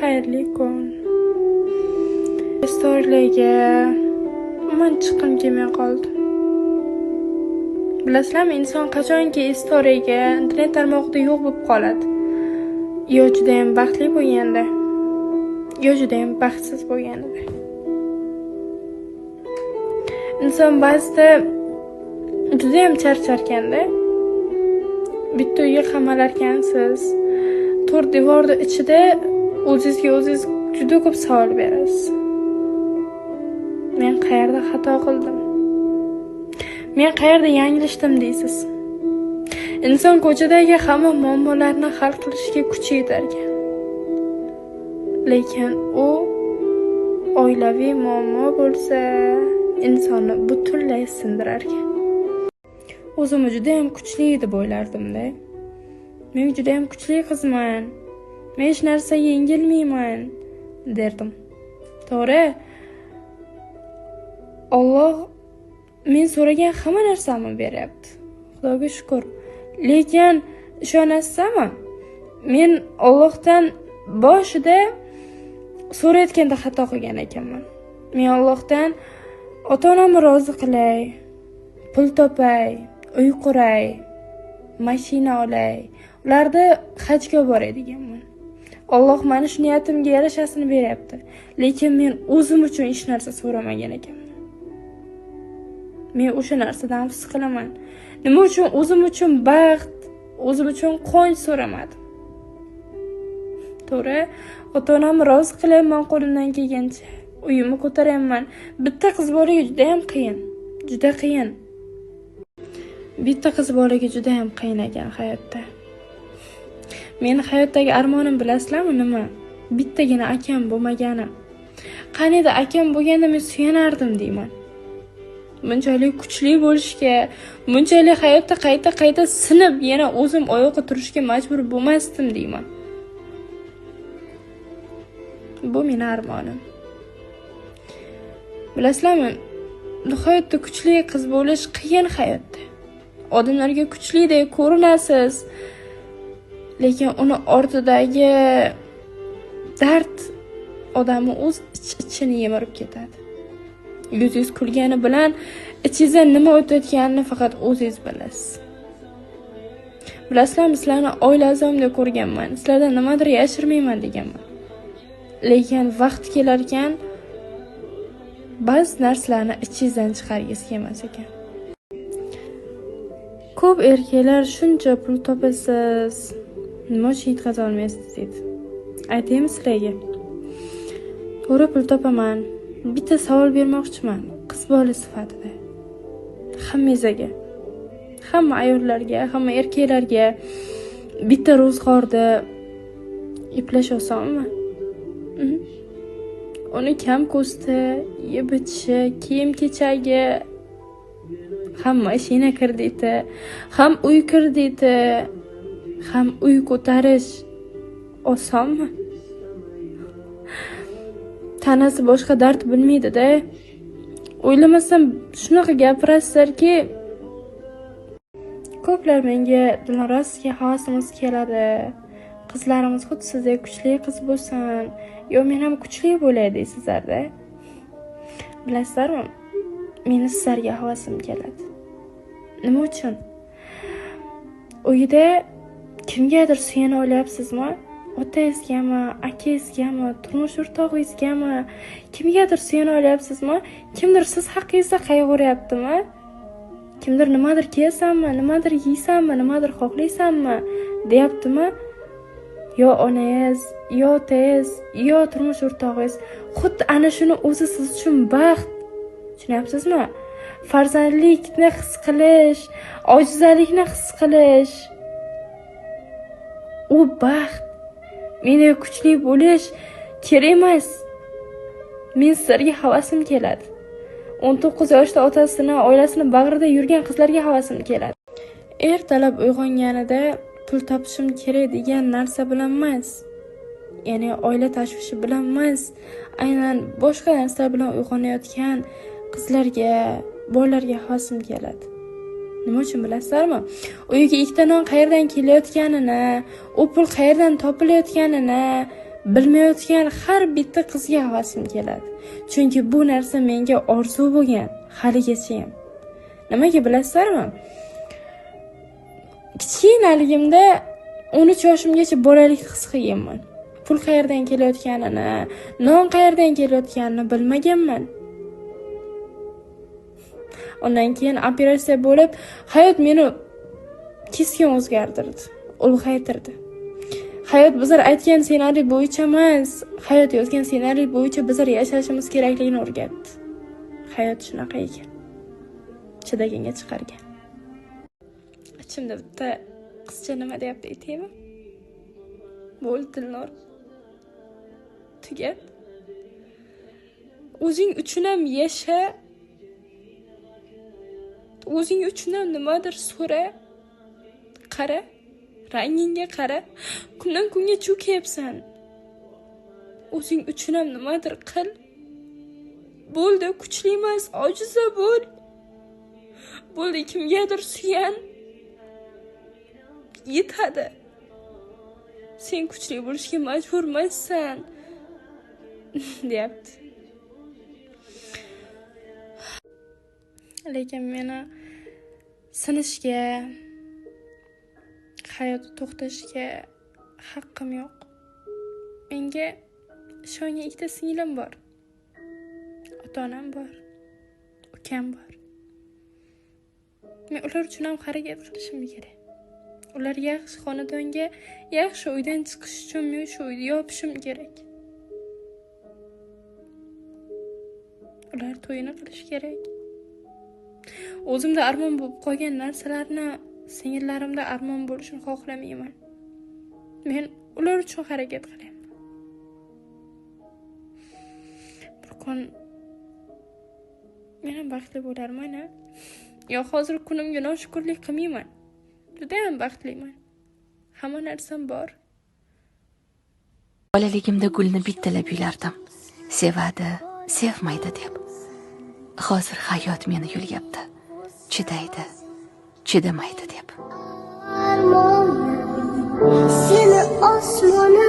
xayrli kun. Storylarga umuman chiqqim kelmay qoldi. Bilasizlarmi, inson qachonki storyga internet tarmog'ida yo'q bo'lib qoladi, yo juda ham baxtli bo'lganda, yo juda ham baxtsiz bo'lganida. Inson ba'zida juda ham charcharkanda, bitta uyga qamalarkansiz, to'rt devorda ichida o'zingizga o'zingiz juda ko'p savol berasiz. Men qayerda xato qildim? Men qayerda yanglishdim deysiz. Inson ko'chadagi hamma muammolarni hal qilishga kuchi yetar ekan. Lekin u oilaviy muammo bo'lsa, insonni butunlay sindirar ekan. O'zimni juda ham kuchli deb o'ylardim-da. Men juda ham kuchli qizman. Men hech narsaga yengilmayman derdim. To'g'ri? Alloh men so'ragan hamma narsamni beryapti. Xudoga shukr. Lekin ishonasizmi? Men Allohdan boshida so'rayotganda xato qilgan ekanman. Men Allohdan ota-onamni rozi qilay, pul topay, uy quray, mashina olay, ularda hajga boray deganman. Alloh meni shu niyatimga yarashasini beryapti. Lekin men o'zim uchun hech narsa so'ramagan ekanman. Men o'sha narsadan afsus qilaman. Nima uchun o'zim uchun baxt, o'zim uchun quvonch so'ramadim? To'g'ri, ota-onamni rozi qilayman qo'limdan kelgancha. Uyimni ko'taraman. Bitta qiz bolaga juda ham qiyin. Juda qiyin. Bitta qiz bolaga juda ham qiyin ekan hayotda. Meni hayotdagi armonim bilasizlarmi nima? Bittagina akam bo'lmagani. Qaniydi akam bo'lganda men suyanardim deyman. Bunchalik kuchli bo'lishga, bunchalik hayotda qayta sinib, yana o'zim oyoqqa turishga majbur bo'lmasdim deyman. Bu meni armonim. Bilasizlarmi, hayotda kuchli qiz bo'lish qiyin hayotda. Odamlarga kuchlidek ko'rinasiz, lekin uni ortidagi dard odamni o'z ichini yemirib ketadi. Yuzingiz kulgani bilan ichingizdan nima o'tayotganini faqat o'zingiz bilasiz. Bilasizlarmi, sizlarni oila a'zomdek ko'rganman. Sizlardan nimadir yashirmayman deganman. Lekin vaqt kelar ekan, ba'zi narsalarni ichingizdan chiqargingiz kelmas ekan. Ko'p erkaklar shuncha pul topasiz, nima uchun yetkaza olmaysiz deydi. Aytaymi sizlarga. To'g'ri, pul topaman. Bitta savol bermoqchiman, qiz bola sifatida. Hammangizga, hamma ayollarga, hamma erkaklarga bitta ro'zg'orda eplash osonmi? Uni kam ko'sti, yeb-ichishi, kiyim-kechagi, ham mashina krediti, ham uy krediti, ham uy ko'tarish osonmi? Tanasi boshqa dard bilmaydi-da. O'ylamasam shunaqa gapirasizlarki, ko'plar menga Dilnorazga havasimiz keladi. Qizlarimiz xuddi sizdek kuchli qiz bo'lsin, yo men ham kuchli bo'lay deysizlar-da. Bilasizlarmi? Meni sizlarga havasim keladi. Nima uchun? Uyda kimgadir suyana olyapsizmi? Otangizgami, akangizgami, turmush o'rtog'ingizgami, kimgadir suyana olyapsizmi? Kimdir siz haqingizda qayg'uryaptimi? Kimdir nimadir kiyasanmi, nimadir yeysanmi, nimadir xohlaysanmi deyaptimi? Yo onangiz, yo otangiz, yo turmush o'rtog'ingiz xuddi ana shuni o'zi siz uchun baxt. Tushunyapsizmi? Farzandlikni his qilish, ojizlikni his qilish, u baxt. Meni kuchli bo'lish kerak emas. Men sizlarga havasim keladi. 19 yoshda otasini, oilasini bag'rida yurgan qizlarga havasim keladi. Ertalab uyg'onganida pul topishim kerak degan narsa bilan emas. Ya'ni oila tashvishi bilan emas, aynan boshqa narsalar bilan uyg'onayotgan qizlarga, bolalarga havasim keladi. Nima uchun bilasizlarmi? Uyga ikkita non qayerdan kelayotganini, u pul qayerdan topilayotganini bilmayotgan har bitta qizga havasim keladi. Chunki bu narsa menga orzu bo'lgan haligacha ham. Nimaga bilasizlarmi? Kichkinaligimda 13 yoshimgacha bolalik his qilganman. Pul qayerdan kelayotganini, non qayerdan kelayotganini bilmaganman. Undan keyin operatsiya bo'lib, hayot meni keskin o'zgartirdi, ulg'aytirdi. Hayot bizlar aytgan ssenariy bo'yicha emas, hayot yozgan ssenariy bo'yicha bizlar yashashimiz kerakligini o'rgatdi. Hayot shunaqa ekan. Chidaganga chiqargan. Ichimda bitta qizcha nima deyapti aytaymi? Bo'ldi Dilnor. Tugat. O'zing uchun ham yasha. O'zing uchun ham nimadir so'ra. Qara. Rangingga qara. Kundan kunga cho'kayapsan. O'zing uchun ham nimadir qil. Bo'ldi, kuchli emas, ojiza bo'l. Bo'ldi, kimgadir suyan. Yetadi. Sen kuchli bo'lishga majbur emassan, deyapti. Lekin meni sinishga, hayotni to'xtatishga haqqim yo'q. Menga ishongan ikkita singlim bor. Ota-onam bor. Ukam bor. Men ular uchun ham harakat qilishim kerak. Ular yaxshi xonadonga, yaxshi uydan chiqish uchun men shu uyda yopishim kerak. Ular to'yini qilish kerak. O'zimda armon bo'lib qolgan narsalarni singillarimda armon bo'lishini xohlamayman. Men ular uchun harakat qilaman. Bir kun men ham baxtli bo'larman. Yo hozir kunimga noshukrlik qilmayman. Juda ham baxtliman. Hamma narsam bor. Bolaligimda gulni bittalab yuylardim. Sevadi, sevmaydi deb. Hozir hayot meni yulyapti. Chidaydi, chidamaydi deb. Seni osmona